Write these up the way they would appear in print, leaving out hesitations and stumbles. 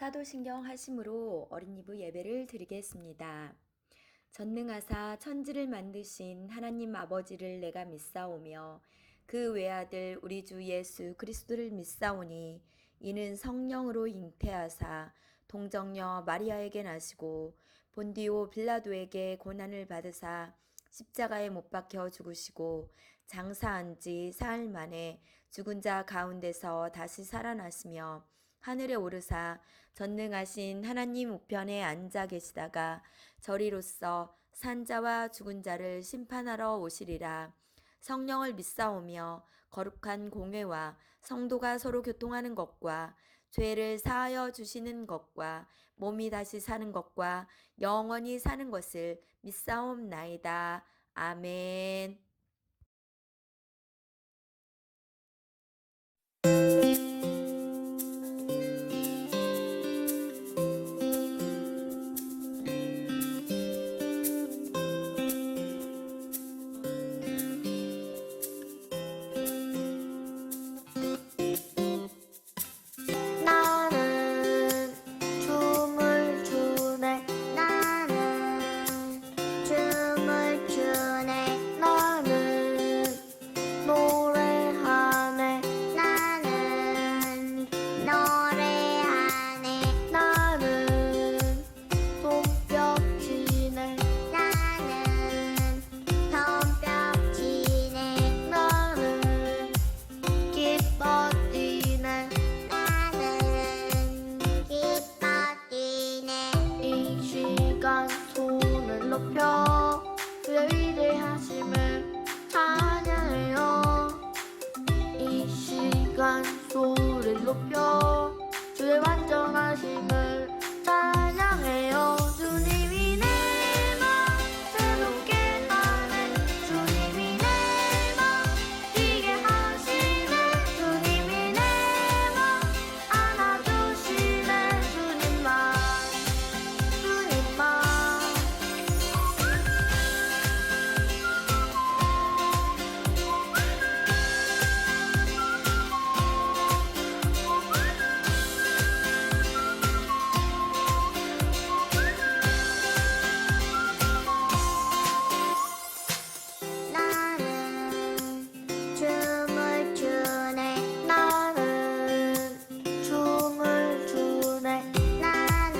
사도신경 하심으로 어린이부 예배를 드리겠습니다. 전능하사 천지를 만드신 하나님 아버지를 내가 믿사오며 그 외아들 우리 주 예수 그리스도를 믿사오니 이는 성령으로 잉태하사 동정녀 마리아에게 나시고 본디오 빌라도에게 고난을 받으사 십자가에 못 박혀 죽으시고 장사한 지 사흘 만에 죽은 자 가운데서 다시 살아나시며 하늘에 오르사 전능하신 하나님 우편에 앉아 계시다가 저리로서 산자와 죽은 자를 심판하러 오시리라. 성령을 믿사오며 거룩한 공회와 성도가 서로 교통하는 것과 죄를 사하여 주시는 것과 몸이 다시 사는 것과 영원히 사는 것을 믿사옵나이다. 아멘. 나는 춤을 추네 나는 춤을 추네 나는 노래하네 나는 노래하네 나는 손뼉 치네 나는 손뼉 치네 나는 기뻐 뛰네 이 시간 손을 높여 주의 위대하심을 찬양해요. 이 시간 소리를 높여 주의 완전하심을 찬양해요. 주님이 내 맘 새롭게 하네 주님이 내 맘 뛰게 하시네 주님이 내 맘 안아주시네 주님만 주님만 나는 춤을 추네 나는 춤을 추네 나는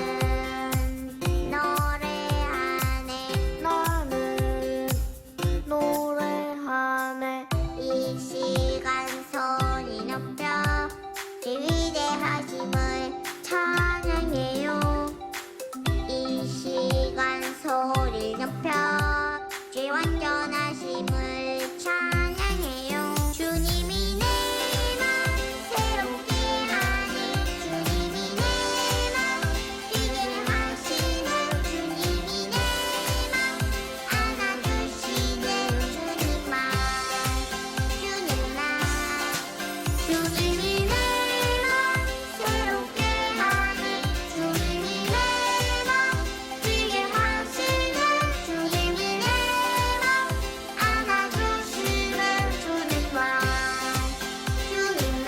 노래하네 나는 노래하네 이 시간 소리 높여 그 위대하심을 찬양해요. 이 시간 소리 높여 주의 완전하심을 찬양해요. 주님이 내 맘 새롭게 하네 주님이 내 맘 뛰게 하시네 주님이 내 맘 안아주시네 주님만 주님만 주님이 내 맘 새롭게 하네 주님이 내 맘 뛰게 하시네 주님이 내 맘 안아주시네 주님만 주님만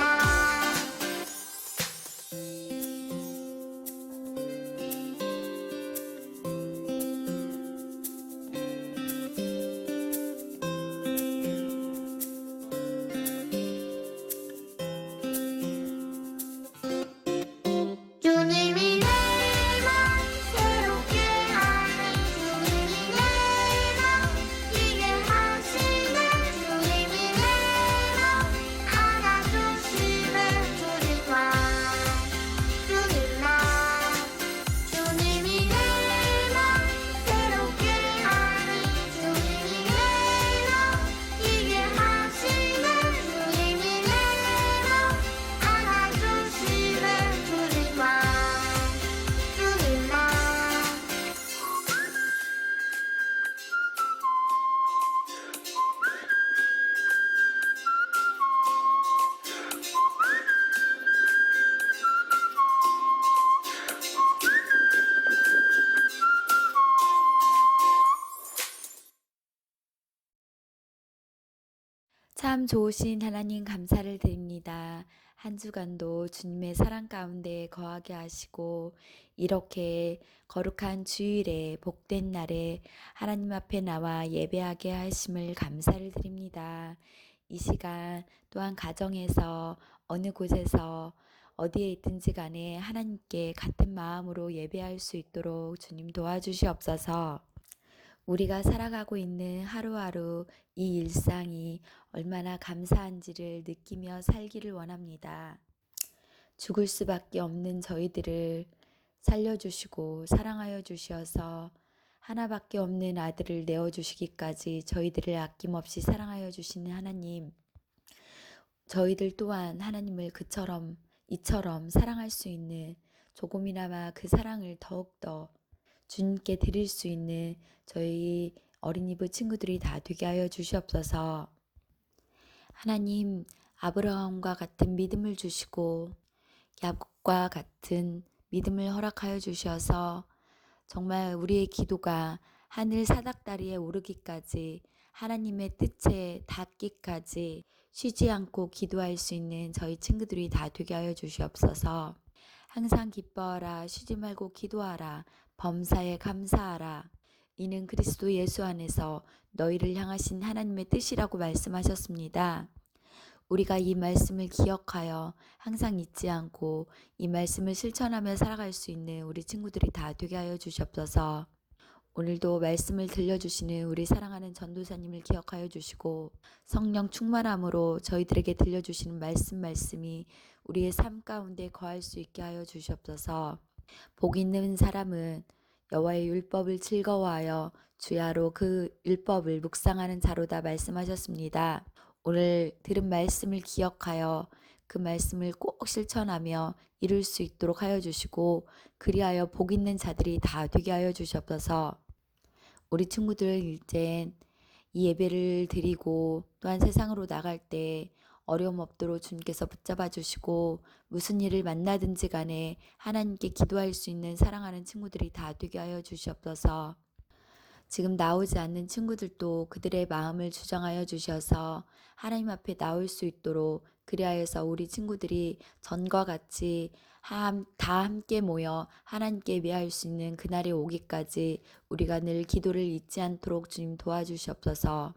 주님이 내 맘 새롭게 하네 주님이 내 맘 뛰게 하시네 주님이 내 맘 안아주시네 주님만 주님만 주님이 내 맘 새롭게 하네 주님이 내 맘 뛰게 하시네 주님이 내 맘 안아주시네 주님만 주님만 참 좋으신 하나님 감사를 드립니다. 한 주간도 주님의 사랑 가운데 거하게 하시고 이렇게 거룩한 주일에 복된 날에 하나님 앞에 나와 예배하게 하심을 감사를 드립니다. 이 시간 또한 가정에서 어느 곳에서 어디에 있든지 간에 하나님께 같은 마음으로 예배할 수 있도록 주님 도와주시옵소서. 우리가 살아가고 있는 하루하루 이 일상이 얼마나 감사한지를 느끼며 살기를 원합니다. 죽을 수밖에 없는 저희들을 살려주시고 사랑하여 주시어서 하나밖에 없는 아들을 내어주시기까지 저희들을 아낌없이 사랑하여 주시는 하나님, 저희들 또한 하나님을 이처럼 사랑할 수 있는 조금이나마 그 사랑을 더욱더 주님께 드릴 수 있는 저희 어린이부 친구들이 다 되게 하여 주시옵소서. 하나님, 아브라함과 같은 믿음을 주시고 야곱과 같은 믿음을 허락하여 주셔서 정말 우리의 기도가 하늘 사닥다리에 오르기까지 하나님의 뜻에 닿기까지 쉬지 않고 기도할 수 있는 저희 친구들이 다 되게 하여 주시옵소서. 항상 기뻐하라, 쉬지 말고 기도하라, 범사에 감사하라. 이는 그리스도 예수 안에서 너희를 향하신 하나님의 뜻이라고 말씀하셨습니다. 우리가 이 말씀을 기억하여 항상 잊지 않고 이 말씀을 실천하며 살아갈 수 있는 우리 친구들이 다 되게 하여 주시옵소서. 오늘도 말씀을 들려주시는 우리 사랑하는 전도사님을 기억하여 주시고 성령 충만함으로 저희들에게 들려주시는 말씀이 우리의 삶 가운데 거할 수 있게 하여 주시옵소서. 복 있는 사람은 여호와의 율법을 즐거워하여 주야로 그 율법을 묵상하는 자로다 말씀하셨습니다. 오늘 들은 말씀을 기억하여 그 말씀을 꼭 실천하며 이룰 수 있도록 하여 주시고 그리하여 복 있는 자들이 다 되게 하여 주시옵소서. 우리 친구들 이제 이 예배를 드리고 또한 세상으로 나갈 때 어려움 없도록 주님께서 붙잡아 주시고 무슨 일을 만나든지 간에 하나님께 기도할 수 있는 사랑하는 친구들이 다 되게 하여 주시옵소서. 지금 나오지 않는 친구들도 그들의 마음을 주장하여 주셔서 하나님 앞에 나올 수 있도록 그리하여서 우리 친구들이 전과 같이 다 함께 모여 하나님께 예배할 수 있는 그날이 오기까지 우리가 늘 기도를 잊지 않도록 주님 도와주시옵소서.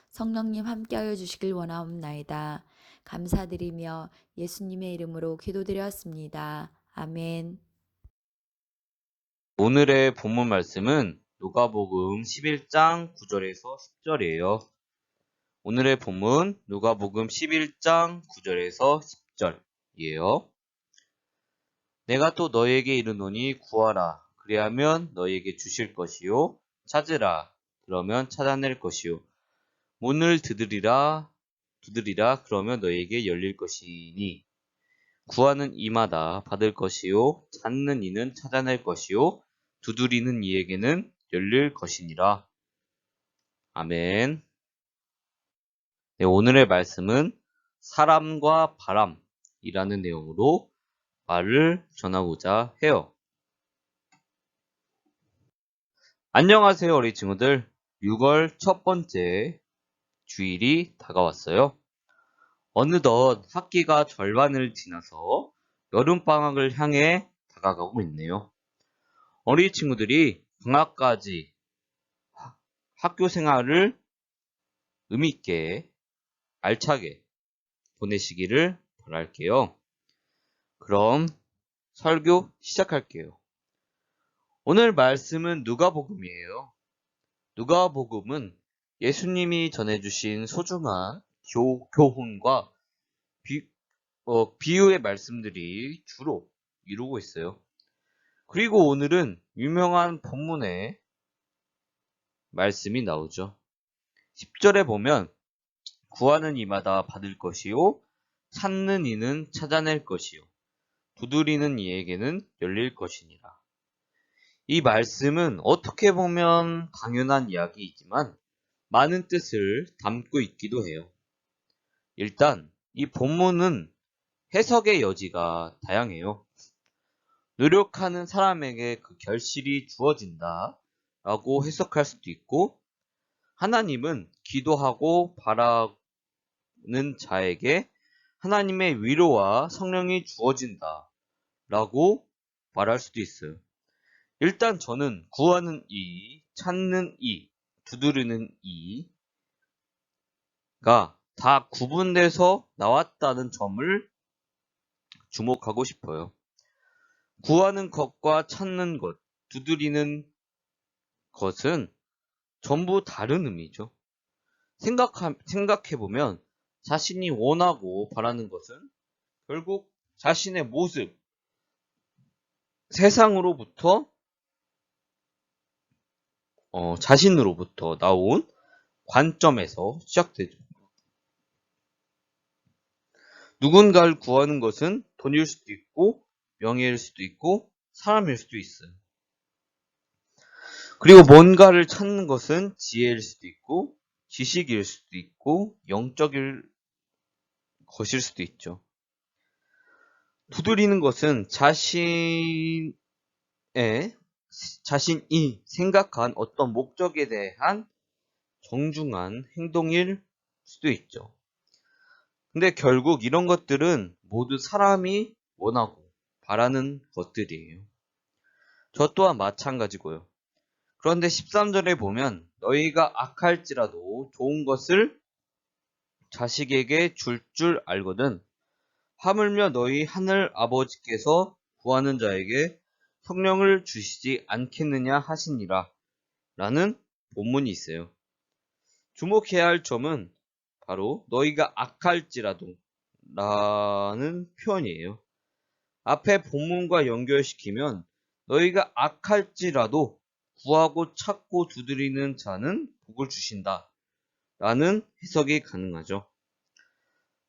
성령님 함께하여 주시길 원하옵나이다. 감사드리며 예수님의 이름으로 기도드렸습니다. 아멘. 오늘의 본문 말씀은 누가복음 11장 9절에서 10절이에요. 오늘의 본문 누가복음 11장 9절에서 10절이에요. 내가 또 너에게 이르노니 구하라 그리하면 너에게 주실 것이요 찾으라 그러면 찾아낼 것이요 문을 두드리라 그러면 너에게 열릴 것이니 구하는 이마다 받을 것이요 찾는 이는 찾아낼 것이요 두드리는 이에게는 열릴 것이니라. 아멘. 네, 오늘의 말씀은 사람과 바람이라는 내용으로 말을 전하고자 해요. 안녕하세요 어린이 친구들. 6월 첫 번째 주일이 다가왔어요. 어느덧 학기가 절반을 지나서 여름방학을 향해 다가가고 있네요. 어린이 친구들이 방학까지 학교 생활을 의미있게 알차게 보내시기를 바랄게요. 그럼 설교 시작할게요. 오늘 말씀은 누가복음이에요. 누가복음은 예수님이 전해주신 소중한 교훈과 비유의 말씀들이 주로 이루고 있어요. 그리고 오늘은 유명한 본문의 말씀이 나오죠. 10절에 보면 구하는 이마다 받을 것이요 찾는 이는 찾아낼 것이요 두드리는 이에게는 열릴 것이니라. 이 말씀은 어떻게 보면 당연한 이야기이지만 많은 뜻을 담고 있기도 해요. 일단 이 본문은 해석의 여지가 다양해요. 노력하는 사람에게 그 결실이 주어진다 라고 해석할 수도 있고, 하나님은 기도하고 바라는 자에게 하나님의 위로와 성령이 주어진다 라고 말할 수도 있어요. 일단 저는 구하는 이, 찾는 이, 두드리는 이가 다 구분돼서 나왔다는 점을 주목하고 싶어요. 구하는 것과 찾는 것, 두드리는 것은 전부 다른 의미죠. 생각해보면 자신이 원하고 바라는 것은 결국 자신의 모습, 세상으로부터 자신으로부터 나온 관점에서 시작되죠. 누군가를 구하는 것은 돈일 수도 있고 명예일 수도 있고 사람일 수도 있어요. 그리고 뭔가를 찾는 것은 지혜일 수도 있고 지식일 수도 있고 영적일 것일 수도 있죠. 두드리는 것은 자신이 생각한 어떤 목적에 대한 정중한 행동일 수도 있죠. 근데 결국 이런 것들은 모두 사람이 원하고 바라는 것들이에요. 저 또한 마찬가지고요. 그런데 13절에 보면 너희가 악할지라도 좋은 것을 자식에게 줄 알거든 하물며 너희 하늘 아버지께서 구하는 자에게 성령을 주시지 않겠느냐 하시니라 라는 본문이 있어요. 주목해야 할 점은 바로 너희가 악할지라도 라는 표현이에요. 앞에 본문과 연결시키면 너희가 악할지라도 구하고 찾고 두드리는 자는 복을 주신다 라는 해석이 가능하죠.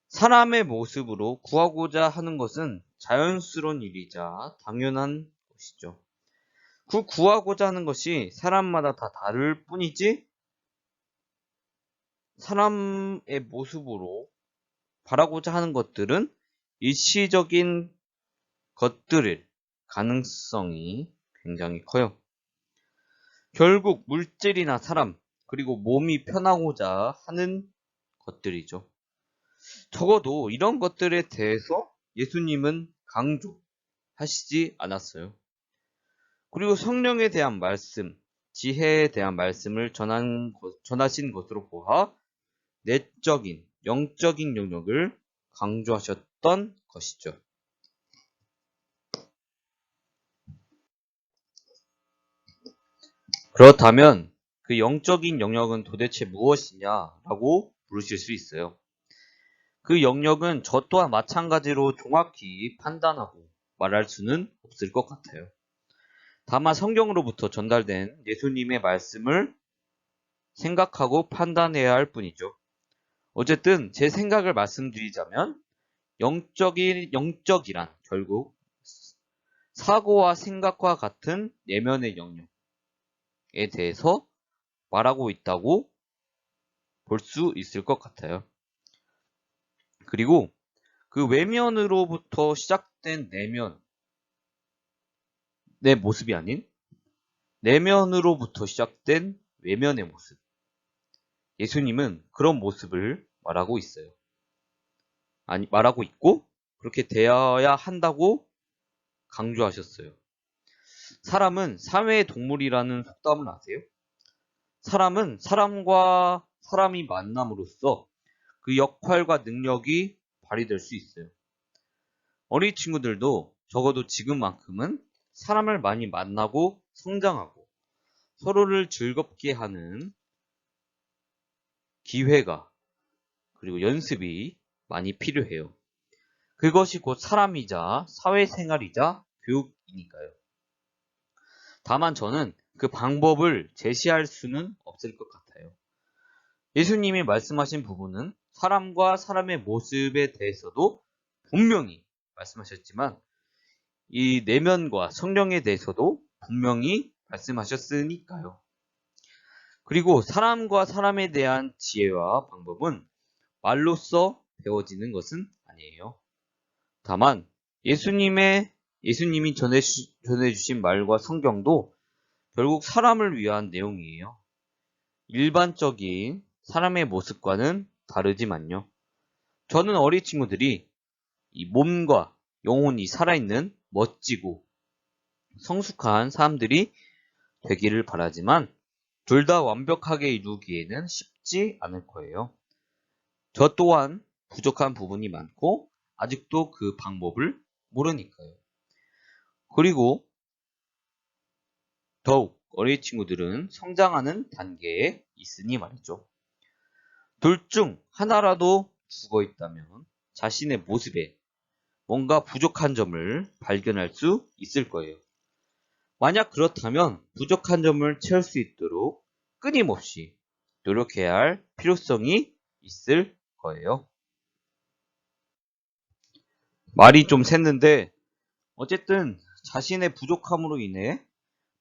사람의 모습으로 구하고자 하는 것은 자연스러운 일이자 당연한 것이죠. 그 구하고자 하는 것이 사람마다 다 다를 뿐이지 사람의 모습으로 바라고자 하는 것들은 일시적인 것들일 가능성이 굉장히 커요. 결국 물질이나 사람 그리고 몸이 편하고자 하는 것들이죠. 적어도 이런 것들에 대해서 예수님은 강조하시지 않았어요. 그리고 성령에 대한 말씀, 지혜에 대한 말씀을 전하신 것으로 보아 내적인, 영적인 영역을 강조하셨던 것이죠. 그렇다면 그 영적인 영역은 도대체 무엇이냐라고 물으실 수 있어요. 그 영역은 저 또한 마찬가지로 정확히 판단하고 말할 수는 없을 것 같아요. 다만 성경으로부터 전달된 예수님의 말씀을 생각하고 판단해야 할 뿐이죠. 어쨌든 제 생각을 말씀드리자면 영적이란 결국 사고와 생각과 같은 내면의 영역에 대해서 말하고 있다고 볼 수 있을 것 같아요. 그리고 그 외면으로부터 시작된 내 모습이 아닌 내면으로부터 시작된 외면의 모습. 예수님은 그런 모습을 말하고 있어요. 말하고 있고 그렇게 되어야 한다고 강조하셨어요. 사람은 사회의 동물이라는 속담을 아세요? 사람은 사람과 사람이 만남으로써 그 역할과 능력이 발휘될 수 있어요. 어린 친구들도 적어도 지금만큼은 사람을 많이 만나고 성장하고 서로를 즐겁게 하는 기회가 그리고 연습이 많이 필요해요. 그것이 곧 사람이자 사회생활이자 교육이니까요. 다만 저는 그 방법을 제시할 수는 없을 것 같아요. 예수님이 말씀하신 부분은 사람과 사람의 모습에 대해서도 분명히 말씀하셨지만 이 내면과 성령에 대해서도 분명히 말씀하셨으니까요. 그리고 사람과 사람에 대한 지혜와 방법은 말로써 배워지는 것은 아니에요. 다만 예수님이 전해주신 말과 성경도 결국 사람을 위한 내용이에요. 일반적인 사람의 모습과는 다르지만요. 저는 어린 친구들이 이 몸과 영혼이 살아있는 멋지고 성숙한 사람들이 되기를 바라지만 둘 다 완벽하게 이루기에는 쉽지 않을 거예요. 저 또한 부족한 부분이 많고 아직도 그 방법을 모르니까요. 그리고 더욱 어린 친구들은 성장하는 단계에 있으니 말이죠. 둘 중 하나라도 죽어 있다면 자신의 모습에 뭔가 부족한 점을 발견할 수 있을 거예요. 만약 그렇다면 부족한 점을 채울 수 있도록 끊임없이 노력해야 할 필요성이 있을 거예요. 말이 좀 샜는데 어쨌든 자신의 부족함으로 인해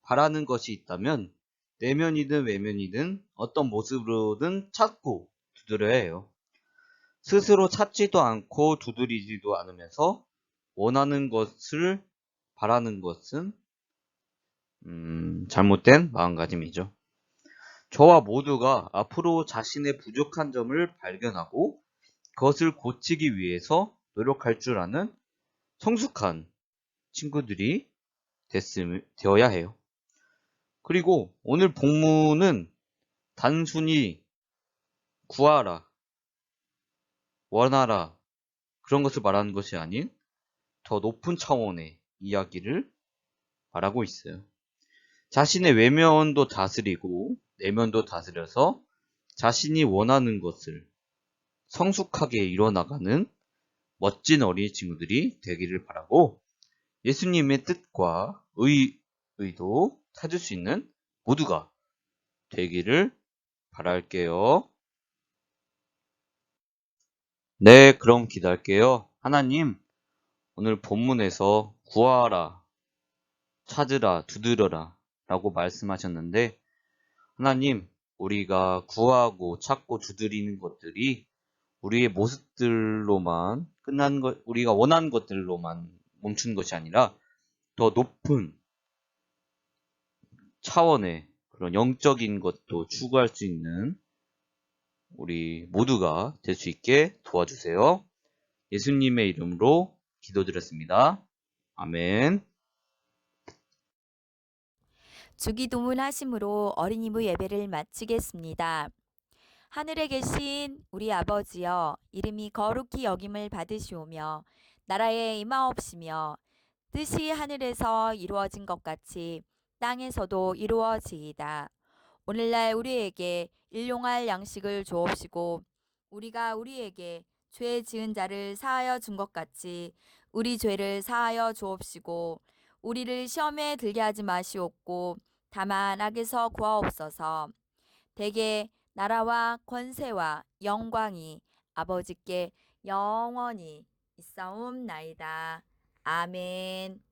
바라는 것이 있다면 내면이든 외면이든 어떤 모습으로든 찾고 두드려야 해요. 스스로 찾지도 않고 두드리지도 않으면서 원하는 것을 바라는 것은 잘못된 마음가짐이죠. 저와 모두가 앞으로 자신의 부족한 점을 발견하고 그것을 고치기 위해서 노력할 줄 아는 성숙한 친구들이 되어야 해요. 그리고 오늘 본문은 단순히 구하라, 원하라 그런 것을 말하는 것이 아닌 더 높은 차원의 이야기를 말하고 있어요. 자신의 외면도 다스리고 내면도 다스려서 자신이 원하는 것을 성숙하게 이뤄나가는 멋진 어린이 친구들이 되기를 바라고 예수님의 뜻과 의도 찾을 수 있는 모두가 되기를 바랄게요. 네, 그럼 기도할게요. 하나님, 오늘 본문에서 구하라, 찾으라, 두드려라 라고 말씀하셨는데 하나님, 우리가 구하고 찾고 두드리는 것들이 우리의 모습들로만 우리가 원하는 것들로만 멈춘 것이 아니라 더 높은 차원의 그런 영적인 것도 추구할 수 있는 우리 모두가 될 수 있게 도와주세요. 예수님의 이름으로 기도드렸습니다. 아멘. 주기도문 하심으로 어린이부 예배를 마치겠습니다. 하늘에 계신 우리 아버지여, 이름이 거룩히 여김을 받으시오며 나라에 임하옵시며 뜻이 하늘에서 이루어진 것 같이 땅에서도 이루어지이다. 오늘날 우리에게 일용할 양식을 주옵시고 우리가 우리에게 죄 지은 자를 사하여 준 것 같이 우리 죄를 사하여 주옵시고 우리를 시험에 들게 하지 마시옵고 다만 악에서 구하옵소서. 대개 나라와 권세와 영광이 아버지께 영원히 있사옵나이다. 아멘.